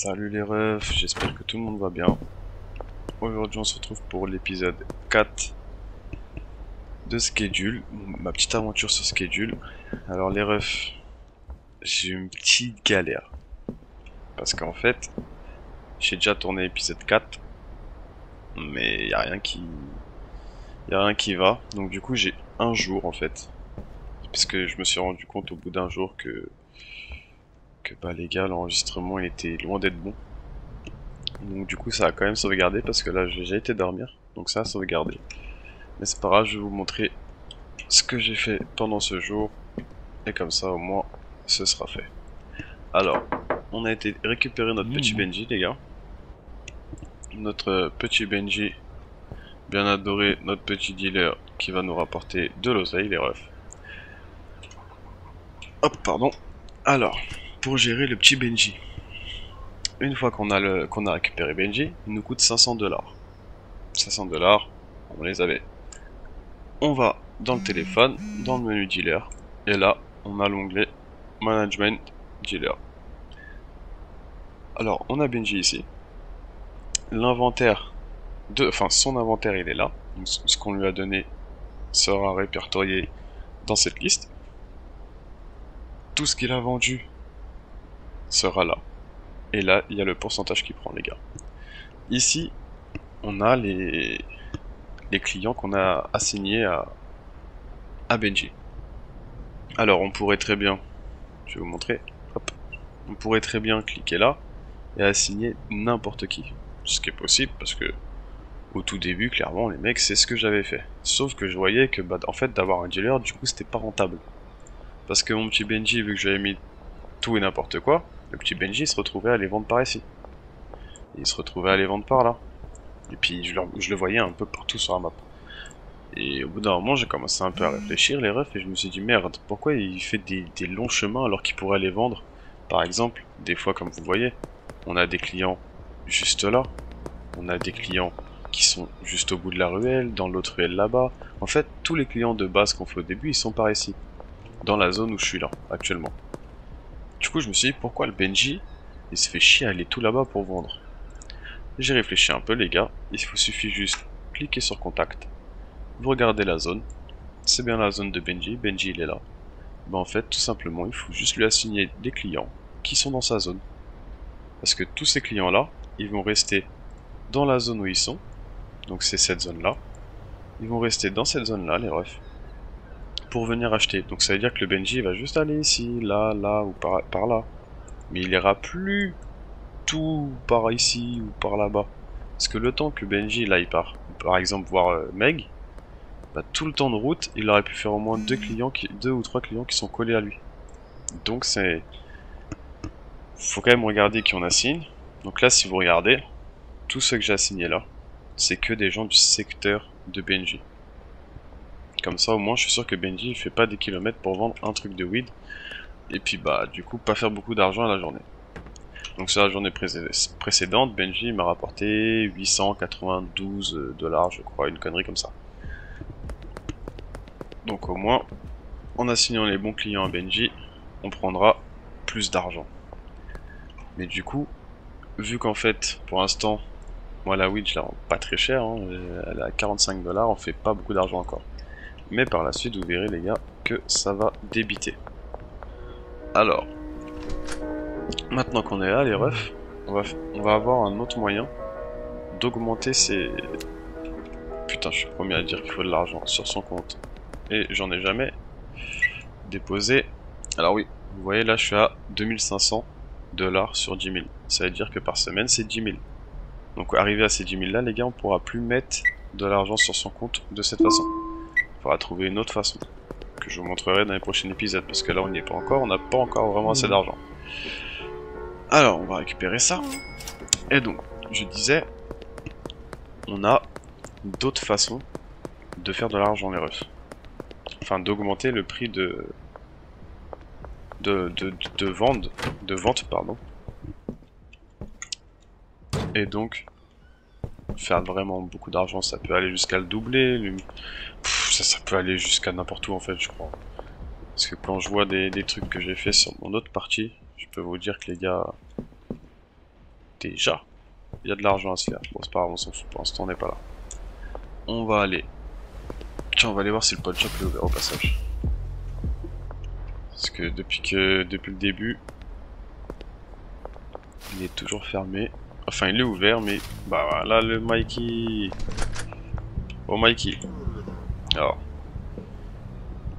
Salut les refs, j'espère que tout le monde va bien. Aujourd'hui on se retrouve pour l'épisode 4 de Schedule, ma petite aventure sur Schedule. Alors les refs, j'ai une petite galère. Parce qu'en fait, j'ai déjà tourné l'épisode 4, mais y a rien qui va. Donc du coup j'ai un jour en fait. Parce que je me suis rendu compte au bout d'un jour que bah les gars, l'enregistrement il était loin d'être bon. Donc du coup ça a quand même sauvegardé parce que là j'ai déjà été dormir, donc ça a sauvegardé. Mais c'est pas grave, je vais vous montrer ce que j'ai fait pendant ce jour, et comme ça au moins ce sera fait. Alors, on a été récupérer notre petit Benji les gars. Notre petit Benji, bien adoré, notre petit dealer qui va nous rapporter de l'oseille les refs. Hop, pardon. Alors, pour gérer le petit Benji, une fois qu'on a récupéré Benji, il nous coûte 500$. 500$, on les avait. On va dans le téléphone, dans le menu dealer, et là, on a l'onglet Management Dealer. Alors, on a Benji ici. L'inventaire, son inventaire, il est là. Donc, ce qu'on lui a donné sera répertorié dans cette liste. Tout ce qu'il a vendu sera là. Et là, il y a le pourcentage qu'il prend, les gars. Ici, on a les clients qu'on a assignés à Benji. Alors, on pourrait très bien, je vais vous montrer, hop, on pourrait très bien cliquer là et assigner n'importe qui. Ce qui est possible parce que au tout début, clairement, les mecs, c'est ce que j'avais fait. Sauf que je voyais que, bah, en fait, d'avoir un dealer, du coup, c'était pas rentable. Parce que mon petit Benji, vu que j'avais mis tout et n'importe quoi, le petit Benji se retrouvait à les vendre par ici. Et il se retrouvait à les vendre par là. Et puis, je le voyais un peu partout sur la map. Et au bout d'un moment, j'ai commencé un peu à réfléchir, les refs, et je me suis dit, merde, pourquoi il fait des longs chemins alors qu'il pourrait les vendre? Par exemple, des fois, comme vous voyez, on a des clients juste là, on a des clients qui sont juste au bout de la ruelle, dans l'autre ruelle là-bas. En fait, tous les clients de base qu'on fait au début, ils sont par ici, dans la zone où je suis là, actuellement. Du coup, je me suis dit, pourquoi le Benji, il se fait chier à aller tout là-bas pour vendre? J'ai réfléchi un peu, les gars, il vous suffit juste cliquer sur contact, vous regardez la zone, c'est bien la zone de Benji, Benji il est là. Ben en fait, tout simplement, il faut juste lui assigner des clients qui sont dans sa zone. Parce que tous ces clients-là, ils vont rester dans la zone où ils sont, donc c'est cette zone-là. Ils vont rester dans cette zone-là, les refs, pour venir acheter. Donc ça veut dire que le Benji va juste aller ici, là, là, ou par là. Mais il ira plus tout par ici ou par là-bas. Parce que le temps que Benji, là, il part, par exemple, voir Meg, bah, tout le temps de route, il aurait pu faire au moins deux ou trois clients qui sont collés à lui. Donc c'est... Faut quand même regarder qui on assigne. Donc là, si vous regardez, tous ceux que j'ai assignés là, c'est que des gens du secteur de Benji. Comme ça, au moins, je suis sûr que Benji il fait pas des kilomètres pour vendre un truc de weed. Et puis, bah, du coup, pas faire beaucoup d'argent à la journée. Donc, sur la journée précédente, Benji m'a rapporté 892$, je crois, une connerie comme ça. Donc, au moins, en assignant les bons clients à Benji, on prendra plus d'argent. Mais du coup, vu qu'en fait, pour l'instant, moi la weed je la rends pas très cher, hein, elle est à 45$, on fait pas beaucoup d'argent encore. Mais par la suite, vous verrez les gars que ça va débiter. Alors, maintenant qu'on est là les refs, on va avoir un autre moyen d'augmenter ses... Putain, je suis le premier à dire qu'il faut de l'argent sur son compte. Et j'en ai jamais déposé. Alors oui, vous voyez là je suis à 2500$ sur 10 000. Ça veut dire que par semaine c'est 10 000. Donc arrivé à ces 10 000 là les gars, on pourra plus mettre de l'argent sur son compte de cette façon. Il faudra trouver une autre façon que je vous montrerai dans les prochains épisodes parce que là on n'y est pas encore, on n'a pas encore vraiment assez d'argent. Alors on va récupérer ça. Et donc, je disais, on a d'autres façons de faire de l'argent les refs. Enfin d'augmenter le prix de vente pardon. Et donc faire vraiment beaucoup d'argent, ça peut aller jusqu'à le doubler, ça peut aller jusqu'à n'importe où en fait je crois. Parce que quand je vois des trucs que j'ai fait sur mon autre partie, je peux vous dire que les gars, déjà, il y a de l'argent à se faire. Bon, c'est pas grave, on s'en fout, pour l'instant on n'est pas là. On va aller... Tiens, on va aller voir si le pawn shop est ouvert au passage. Parce que depuis le début, il est toujours fermé. Enfin, il est ouvert, mais... Bah voilà le Mikey. Oh Mikey. Alors...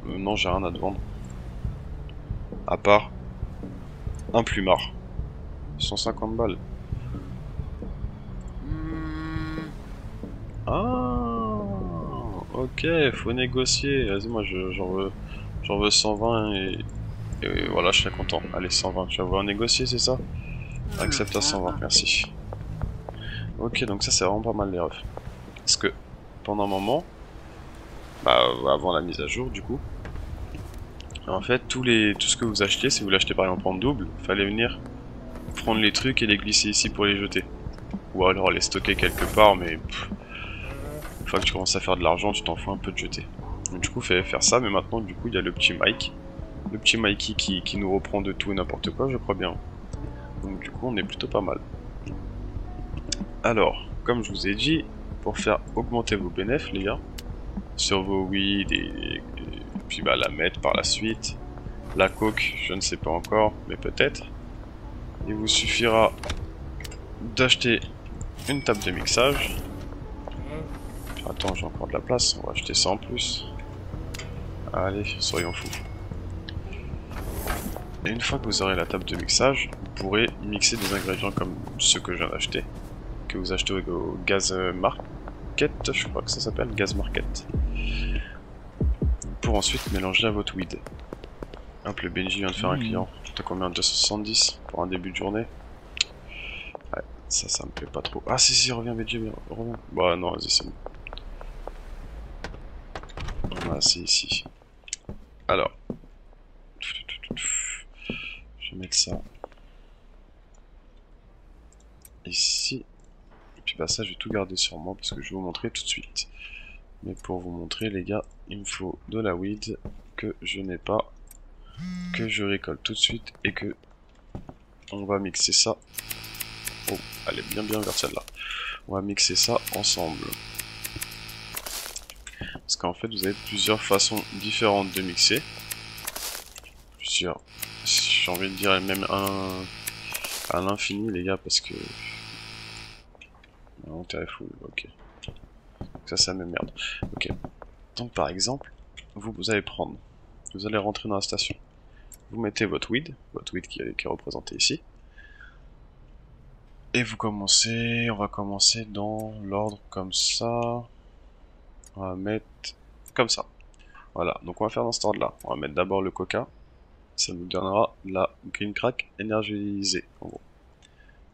non, j'ai rien à te vendre. À part... un plumard. 150 balles. Ah, ok, faut négocier. Vas-y, moi j'en veux 120 et voilà, je serais content. Allez, 120, tu vas vouloir négocier, c'est ça? Accepte à 120, merci. Ok, donc ça c'est vraiment pas mal les refs. Parce que pendant un moment, bah avant la mise à jour du coup, en fait tout ce que vous achetez, si vous l'achetez par exemple en double, fallait venir prendre les trucs et les glisser ici pour les jeter. Ou alors les stocker quelque part, mais une fois que tu commences à faire de l'argent, tu t'en fous un peu de jeter. Donc, du coup, il fallait faire ça, mais maintenant, du coup, il y a le petit Mike. Le petit Mikey qui nous reprend de tout et n'importe quoi, je crois bien. Donc, du coup, on est plutôt pas mal. Alors, comme je vous ai dit, pour faire augmenter vos bénéfices, les gars, sur vos weed et puis bah, la mettre par la suite, la coke, je ne sais pas encore, mais peut-être, il vous suffira d'acheter une table de mixage. Attends, j'ai encore de la place, on va acheter ça en plus. Allez, soyons fous. Et une fois que vous aurez la table de mixage, vous pourrez mixer des ingrédients comme ceux que je viens d'acheter, que vous achetez au Gaz Market, je crois que ça s'appelle, Gaz Market, pour ensuite mélanger à votre weed. Hop, le Benji vient de faire un client. T'as combien? 270 pour un début de journée? Ouais, ça me plaît pas trop. Ah si, reviens Benji, reviens. Bah non, vas-y, c'est bon. Ah si. Alors, je vais mettre ça ici. Et puis bah ça, je vais tout garder sur moi parce que je vais vous montrer tout de suite. Mais pour vous montrer les gars, il me faut de la weed que je n'ai pas, que je récolte tout de suite et que on va mixer ça. Oh, elle est bien vers celle-là. On va mixer ça ensemble. Parce qu'en fait vous avez plusieurs façons différentes de mixer. Plusieurs. J'ai envie de dire même à l'infini les gars parce que... Non, t'es fou, ok. Ça m'emmerde. Ok. Donc par exemple, vous allez prendre, vous allez rentrer dans la station. Vous mettez votre weed qui est représenté ici. Et vous commencez, on va commencer dans l'ordre comme ça. On va mettre comme ça. Voilà, donc on va faire dans cet ordre là. On va mettre d'abord le coca. Ça nous donnera la green crack énergisée, en gros.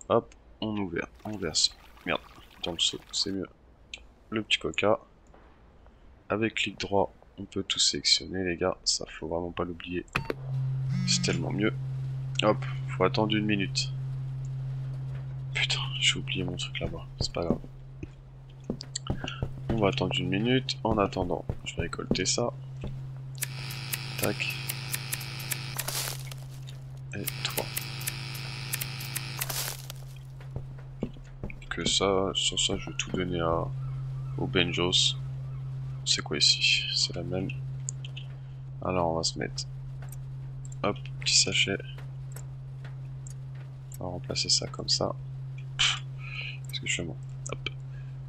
Hop, on verse. Merde, dans le seau, c'est mieux. Le petit coca. Avec clic droit, on peut tout sélectionner les gars, ça faut vraiment pas l'oublier. C'est tellement mieux. Hop, faut attendre 1 minute. Putain, j'ai oublié mon truc là-bas, c'est pas grave. On va attendre 1 minute. En attendant, je vais récolter ça. Tac. Et 3. Que ça, sur ça, je vais tout donner au Benjos. C'est quoi ici? C'est la même. Alors, on va se mettre. Hop, petit sachet. On va remplacer ça comme ça. Qu'est-ce que je fais moi? Hop.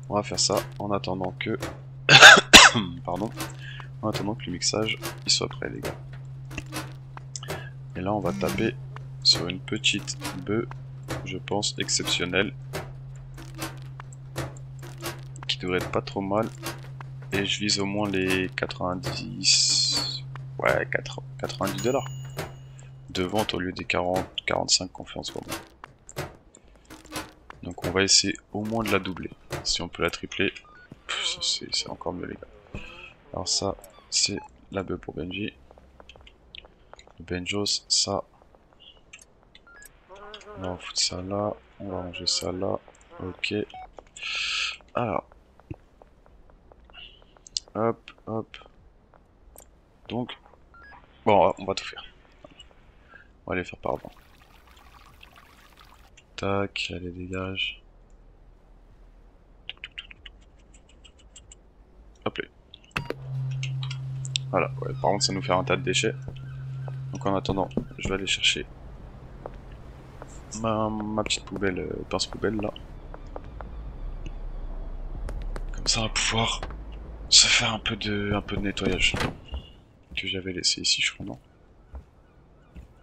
On va faire ça en attendant que... Pardon. En attendant que le mixage il soit prêt les gars. Et là on va taper sur une petite bœuf, je pense exceptionnelle, qui devrait être pas trop mal. Et je vise au moins les 90... Ouais, 90 $ de vente au lieu des 40-45 qu'on fait en ce moment. Donc on va essayer au moins de la doubler. Si on peut la tripler, c'est encore mieux les gars. Alors ça, c'est la bœuf pour Benji. Le Benjos, ça. On va foutre ça là. On va ranger ça là. Ok. Alors. Hop. Donc. Bon, on va tout faire. On va les faire par devant. tac, allez dégage. Hop là. Voilà, ouais, par contre ça nous fait un tas de déchets. Donc en attendant, je vais aller chercher ma petite poubelle, pince poubelle là. Comme ça on va pouvoir se faire un peu de nettoyage. Que j'avais laissé ici je crois, non?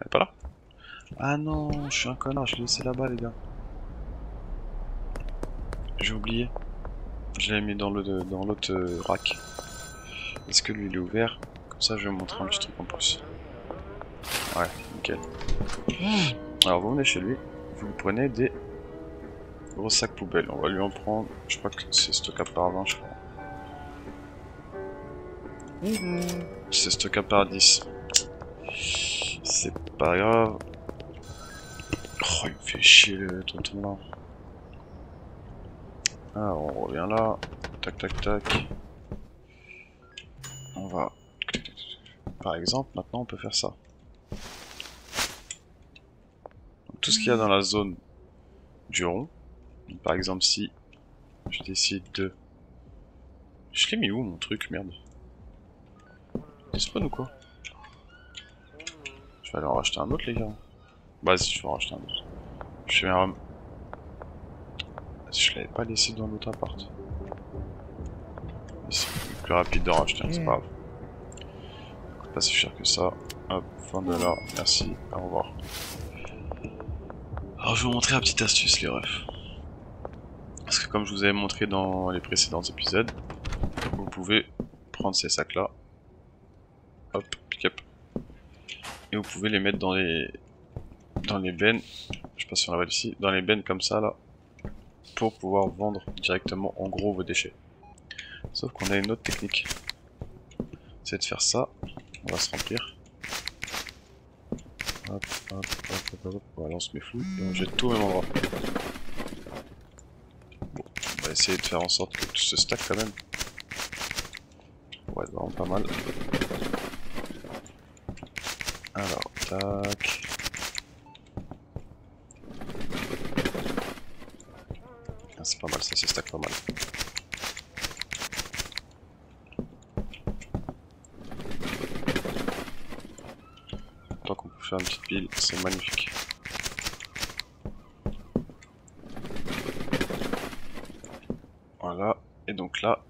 Elle est pas là? Ah non, je suis un connard, je l'ai laissé là-bas les gars. J'ai oublié. Je l'ai mis dans l'autre rack. Est-ce que lui il est ouvert? Comme ça je vais vous montrer un petit truc en plus. Ouais, nickel. Alors vous venez chez lui, vous prenez des gros sacs poubelles. On va lui en prendre, je crois que c'est stockable par 20 je crois. C'est stockable par 10. C'est pas grave. Oh il me fait chier le tonton là. Alors on revient là. Tac tac tac. On va... Par exemple, maintenant on peut faire ça. Donc, tout ce qu'il y a dans la zone du rond. Donc, par exemple si je décide de... Je l'ai mis où mon truc, merde? Il spawn ou quoi? Je vais aller en racheter un autre les gars. Vas-y, je vais en racheter un autre. Je vais un... Je l'avais pas laissé dans l'autre appart. C'est plus rapide d'en racheter un, c'est pas grave. Pas si cher que ça. Hop, $20, merci, au revoir. Alors je vais vous montrer la petite astuce les refs. Parce que comme je vous avais montré dans les précédents épisodes, vous pouvez prendre ces sacs là. Hop, pick up. Et vous pouvez les mettre dans les bennes. Je sais pas si on la voit ici. Dans les bennes comme ça là. Pour pouvoir vendre directement en gros vos déchets. Sauf qu'on a une autre technique. C'est de faire ça. On va se remplir. Hop, hop, hop, hop, hop. Voilà, on se met fou et on jette tout au même endroit. Bon, on va essayer de faire en sorte que tout se stack quand même. Ouais, vraiment pas mal. Alors, tac. Ah, c'est pas mal, ça se stack pas mal. Tant qu'on peut faire une petite pile, c'est magnifique. Voilà, et donc là,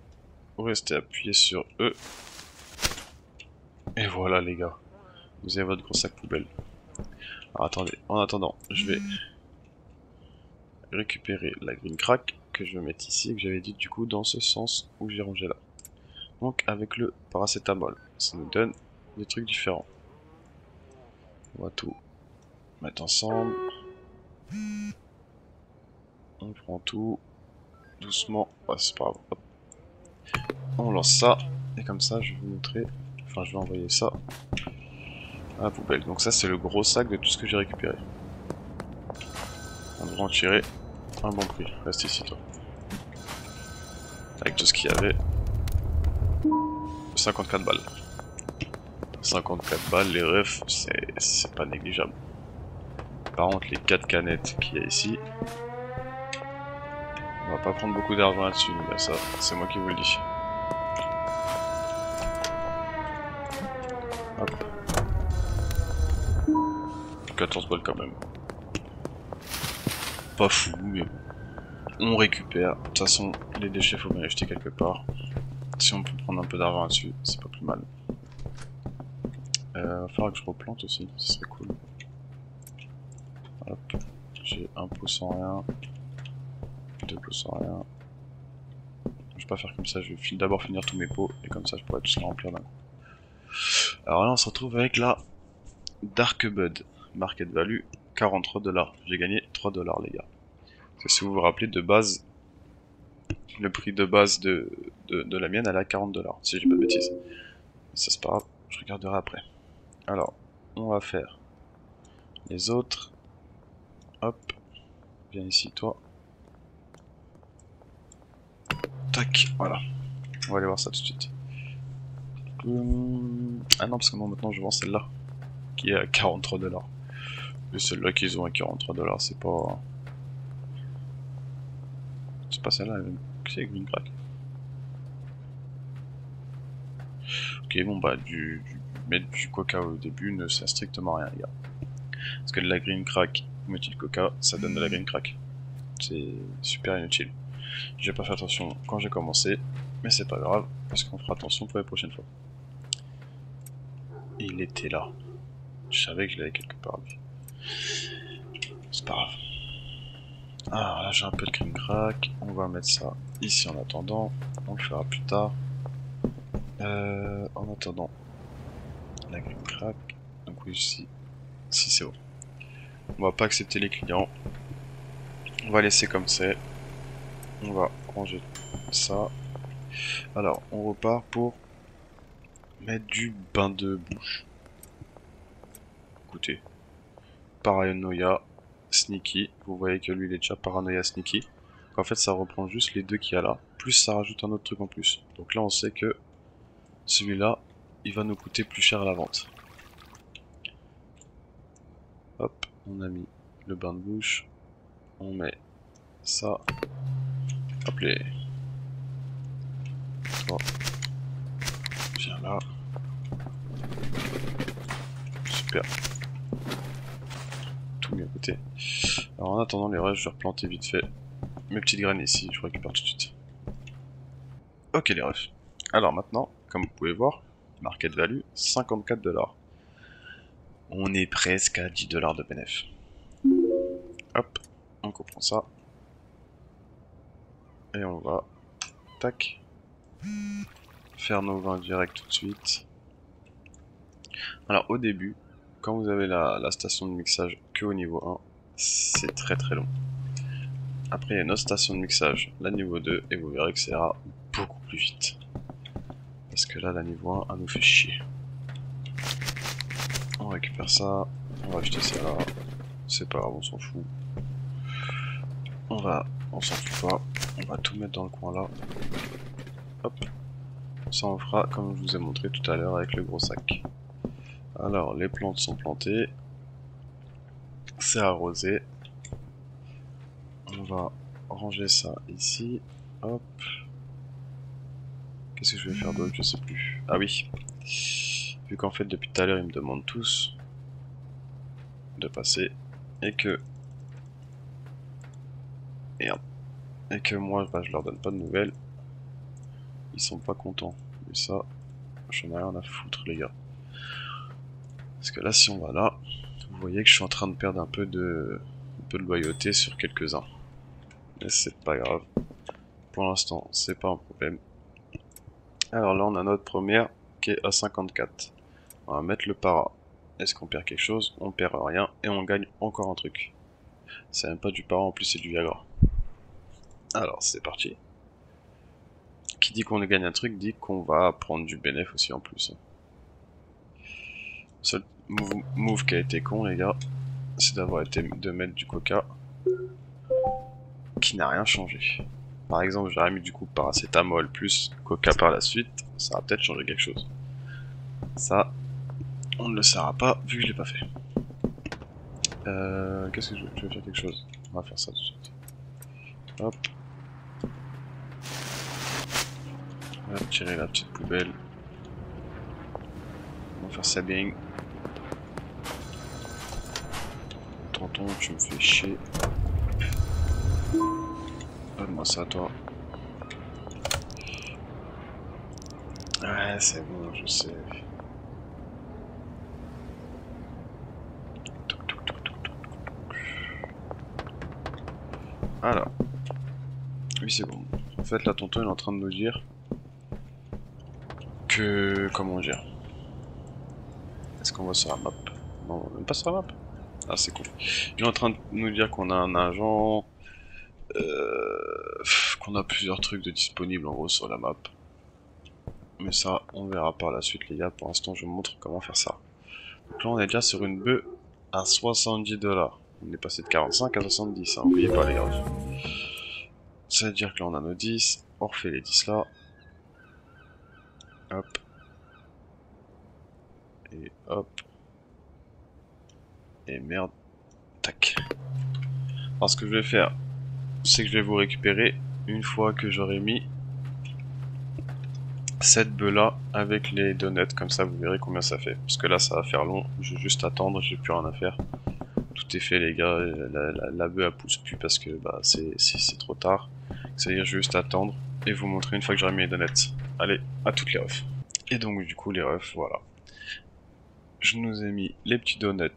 vous restez appuyé sur E. Et voilà les gars, vous avez votre gros sac poubelle. Alors attendez, en attendant, je vais récupérer la green crack que je vais mettre ici, que j'avais dit du coup dans ce sens où j'ai rangé là. Donc avec le paracétamol, ça nous donne des trucs différents. On va tout mettre ensemble. On prend tout doucement. Ouais, c'est pas grave. Hop. On lance ça. Et comme ça, je vais vous montrer. Enfin, je vais envoyer ça à la poubelle. Donc, ça, c'est le gros sac de tout ce que j'ai récupéré. On devrait en tirer un bon prix. Reste ici, toi. Avec tout ce qu'il y avait. 54 balles. 54 balles, les refs, c'est pas négligeable. Par contre, les 4 canettes qu'il y a ici, on va pas prendre beaucoup d'argent là-dessus, mais ça, c'est moi qui vous le dis. Hop. 14 balles quand même. Pas fou, mais bon. On récupère. De toute façon, les déchets, faut bien les jeter quelque part. Si on peut prendre un peu d'argent là-dessus, c'est pas plus mal. Va falloir que je replante aussi, ce serait cool. Hop. J'ai un pot sans rien. 2 pots sans rien. Je vais pas faire comme ça, je vais d'abord finir tous mes pots et comme ça je pourrai tous les remplir d'un coup. Alors là on se retrouve avec la Dark Bud. Market value 43$. J'ai gagné 3$ les gars. Si vous vous rappelez de base, le prix de base de la mienne elle est à 40$, si j'ai pas de bêtises. Ça c'est pas grave, je regarderai après. Alors, on va faire les autres. Hop, viens ici toi. Tac, voilà. On va aller voir ça tout de suite. Ah non, parce que moi maintenant je vends celle-là, qui est à 43$. Et celle-là qu'ils ont à 43$, c'est pas... C'est pas celle-là, c'est Green Crack. Ok, bon bah, mettre du coca au début ne sert strictement à rien, les gars. Parce que de la Green Crack, vous mettez du coca, ça donne de la Green Crack. C'est super inutile. J'ai pas fait attention quand j'ai commencé, mais c'est pas grave, parce qu'on fera attention pour les prochaines fois. Il était là. Je savais que je l'avais quelque part, lui. C'est pas grave. Ah, là j'ai un peu de Green Crack, on va mettre ça ici en attendant, on le fera plus tard. En attendant, la Green Crack, donc oui, si c'est bon. On va pas accepter les clients, on va laisser comme c'est, on va ranger ça. Alors, on repart pour mettre du bain de bouche. Écoutez, Paranoia, Sneaky, vous voyez que lui il est déjà Paranoia Sneaky. En fait ça reprend juste les deux qu'il y a là, plus ça rajoute un autre truc en plus. Donc là on sait que celui-là, il va nous coûter plus cher à la vente. Hop, on a mis le bain de bouche, on met ça, hop les... Toi, viens là. Super. Tout mis à côté. Alors en attendant les restes, je vais replanter vite fait mes petites graines ici, je récupère tout de suite. Ok les refs. Alors maintenant, comme vous pouvez voir, market value 54 $. On est presque à 10 $ de bénéf. Hop, on comprend ça. Et on va, tac, faire nos vins directs tout de suite. Alors au début, quand vous avez la station de mixage que au niveau 1, c'est très très long. Après il y a une autre station de mixage, la niveau 2, et vous verrez que ça ira beaucoup plus vite. Parce que là, la niveau 1, elle nous fait chier. On récupère ça, on va acheter ça là, c'est pas grave, on s'en fout. On s'en fout pas, on va tout mettre dans le coin là. Hop, ça on fera comme je vous ai montré tout à l'heure avec le gros sac. Alors, les plantes sont plantées, c'est arrosé. On va ranger ça ici, hop. Qu'est-ce que je vais faire d'autre? Je sais plus. Ah oui, vu qu'en fait depuis tout à l'heure ils me demandent tous de passer et que... Merde. Et que moi, bah, je leur donne pas de nouvelles. Ils sont pas contents. Mais ça, j'en ai rien à foutre, les gars. Parce que là, si on va là, vous voyez que je suis en train de perdre un peu de loyauté sur quelques-uns. Mais c'est pas grave. Pour l'instant, c'est pas un problème. Alors là, on a notre première qui est à 54. On va mettre le para. Est-ce qu'on perd quelque chose? On perd rien et on gagne encore un truc. C'est même pas du para, en plus c'est du Viagra. Alors, c'est parti. Qui dit qu'on gagne un truc dit qu'on va prendre du bénéf aussi en plus. Seul move qui a été con, les gars, c'est d'avoir été de mettre du coca qui n'a rien changé. Par exemple, j'aurais mis du coup paracétamol plus coca par la suite, ça va peut-être changer quelque chose. Ça, on ne le saura pas vu que je l'ai pas fait. Qu'est-ce que je vais faire quelque chose? On va faire ça tout de suite. Hop. On va tirer la petite poubelle. On va faire ça bien. Tonton, tu me fais chier. Donne-moi ça, toi. Ouais, c'est bon, je sais. Alors. Oui, c'est bon. En fait, là, tonton, il est en train de nous dire que... Comment dire? Est-ce qu'on va sur la map? Non, on va même pas sur la map. Ah, c'est cool. Il est en train de nous dire qu'on a un agent... qu'on a plusieurs trucs de disponibles, en gros, sur la map. Mais ça, on verra par la suite, les gars. Pour l'instant, je vous montre comment faire ça. Donc là, on est déjà sur une bœuf à 70 $. On est passé de 45 à 70, hein. N'oubliez pas, les gars. Ça veut dire que là, on a nos 10. On refait les 10 là. Hop. Et hop. Et merde. Tac. Alors, ce que je vais faire, c'est que je vais vous récupérer une fois que j'aurai mis cette bœuf là avec les donuts, comme ça vous verrez combien ça fait. Parce que là ça va faire long, je vais juste attendre, j'ai plus rien à faire. Tout est fait les gars, la bœuf elle pousse plus parce que bah, c'est trop tard. Ça veut dire juste attendre et vous montrer une fois que j'aurai mis les donuts. Allez, à toutes les refs. Et donc du coup les refs, voilà. Je nous ai mis les petits donuts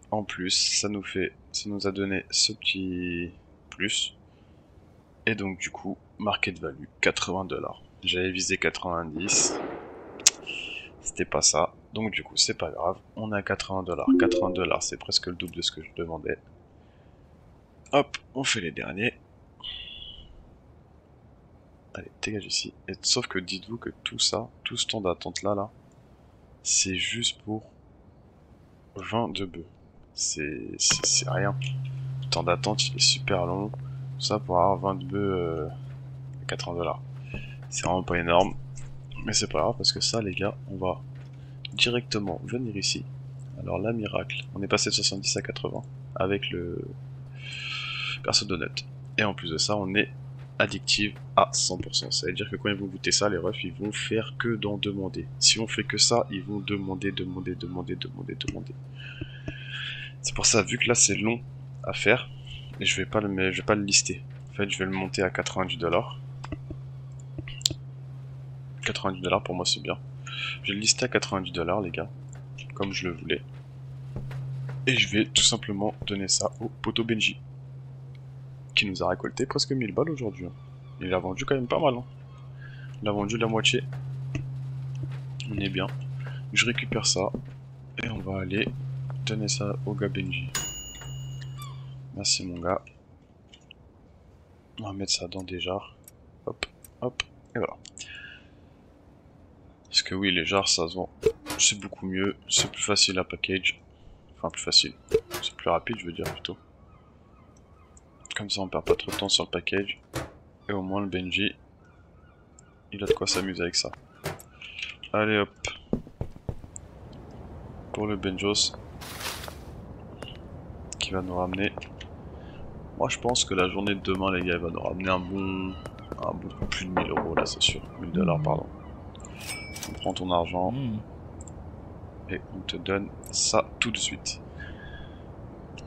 en plus, ça nous a donné ce petit plus. Et donc du coup, market value 80$. J'avais visé 90, c'était pas ça. Donc du coup, c'est pas grave, on a 80$. 80$, c'est presque le double de ce que je demandais. Hop, on fait les derniers. Allez, dégage ici. Et, sauf que dites-vous que tout ça, tout ce temps d'attente là, c'est juste pour 22 bœufs. C'est rien. Le temps d'attente, il est super long. Tout ça pour avoir 22 bœufs à 80$. C'est vraiment pas énorme. Mais c'est pas grave parce que ça, les gars, on va directement venir ici. Alors là, miracle, on est passé de 70 à 80 avec le perso donut. Et en plus de ça, on est addictive à 100%. Ça veut dire que quand ils vont goûter ça, les refs, ils vont faire que d'en demander. Si on fait que ça, ils vont demander. C'est pour ça, vu que là c'est long à faire, et je vais pas le lister. En fait, je vais le monter à 90$. 90$ pour moi c'est bien. Je vais le lister à 90$ les gars, comme je le voulais. Et je vais tout simplement donner ça au poteau Benji, qui nous a récolté presque 1000 balles aujourd'hui. Il a vendu quand même pas mal. Hein. Il a vendu la moitié. On est bien. Je récupère ça. Et on va aller donner ça au gars Benji. Merci mon gars. On va mettre ça dans des jars. Hop, hop, et voilà. Parce que oui, les jars ça se vend. C'est beaucoup mieux. C'est plus facile à package. Enfin, plus facile. C'est plus rapide, je veux dire plutôt. Comme ça, on perd pas trop de temps sur le package. Et au moins, le Benji, il a de quoi s'amuser avec ça. Allez hop. Pour le Benjos. Qui va nous ramener. Moi, je pense que la journée de demain, les gars, il va nous ramener un bon plus de 1000€ là, c'est sûr. 1000$, pardon. On prend ton argent. Et on te donne ça tout de suite.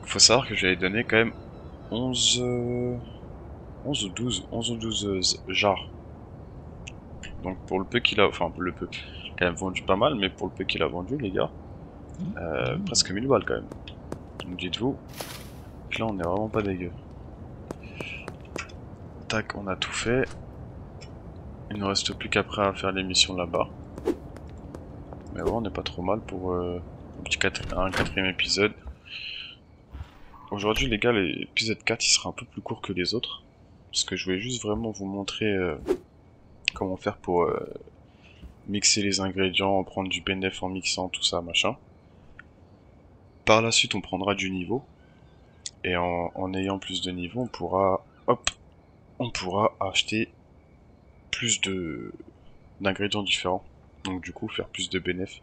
Faut savoir que j'avais donné quand même 11 ou 12 jars. Donc pour le peu qu'il a, enfin pour le peu, quand même vendu pas mal, mais pour le peu qu'il a vendu les gars, presque 1000 balles quand même. Donc dites-vous, que là on est vraiment pas dégueu. Tac, on a tout fait. Il ne reste plus qu'après à faire l'émission là-bas. Mais bon, on n'est pas trop mal pour un quatrième épisode. Aujourd'hui les gars, l'épisode 4 il sera un peu plus court que les autres. Parce que je voulais juste vraiment vous montrer comment faire pour mixer les ingrédients, prendre du bénéf en mixant, tout ça, machin. Par la suite, on prendra du niveau. Et en ayant plus de niveau, on pourra acheter plus d'ingrédients différents. Donc du coup, faire plus de bénéf.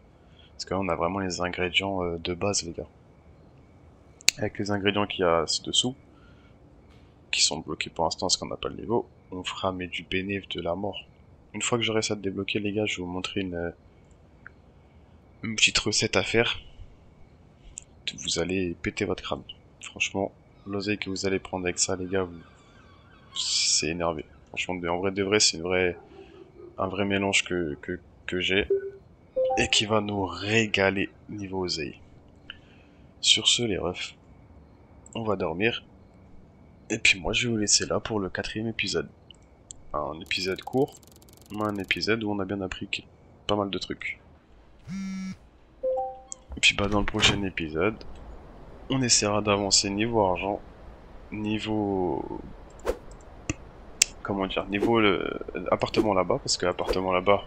Parce que là, on a vraiment les ingrédients de base, les gars. Avec les ingrédients qu'il y a ci-dessous, qui sont bloqués pour l'instant parce qu'on n'a pas le niveau, on fera mais du bénéf de la mort. Une fois que j'aurai ça débloqué, les gars, je vais vous montrer une petite recette à faire. Vous allez péter votre crâne. Franchement, l'oseille que vous allez prendre avec ça, les gars, c'est énervé. Franchement, en vrai de vrai, c'est un vrai mélange que j'ai et qui va nous régaler niveau oseille. Sur ce, les refs, on va dormir. Et puis moi, je vais vous laisser là pour le quatrième épisode. Un épisode court, mais un épisode où on a bien appris pas mal de trucs. Et puis bah dans le prochain épisode, on essaiera d'avancer niveau argent, niveau... Comment dire, niveau appartement là-bas, parce que l'appartement là-bas,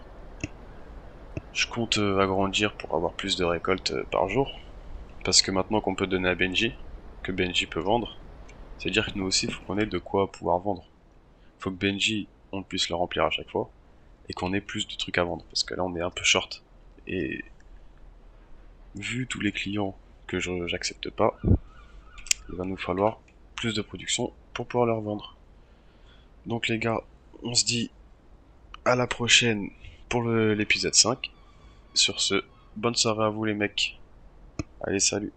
je compte agrandir pour avoir plus de récoltes par jour. Parce que maintenant qu'on peut donner à Benji, que Benji peut vendre, c'est-à-dire que nous aussi, il faut qu'on ait de quoi pouvoir vendre. Il faut que Benji, on puisse le remplir à chaque fois, et qu'on ait plus de trucs à vendre, parce que là on est un peu short. Et vu tous les clients que j'accepte pas, il va nous falloir plus de production pour pouvoir leur vendre. Donc les gars, on se dit à la prochaine pour l'épisode 5. Sur ce, bonne soirée à vous les mecs. Allez, salut.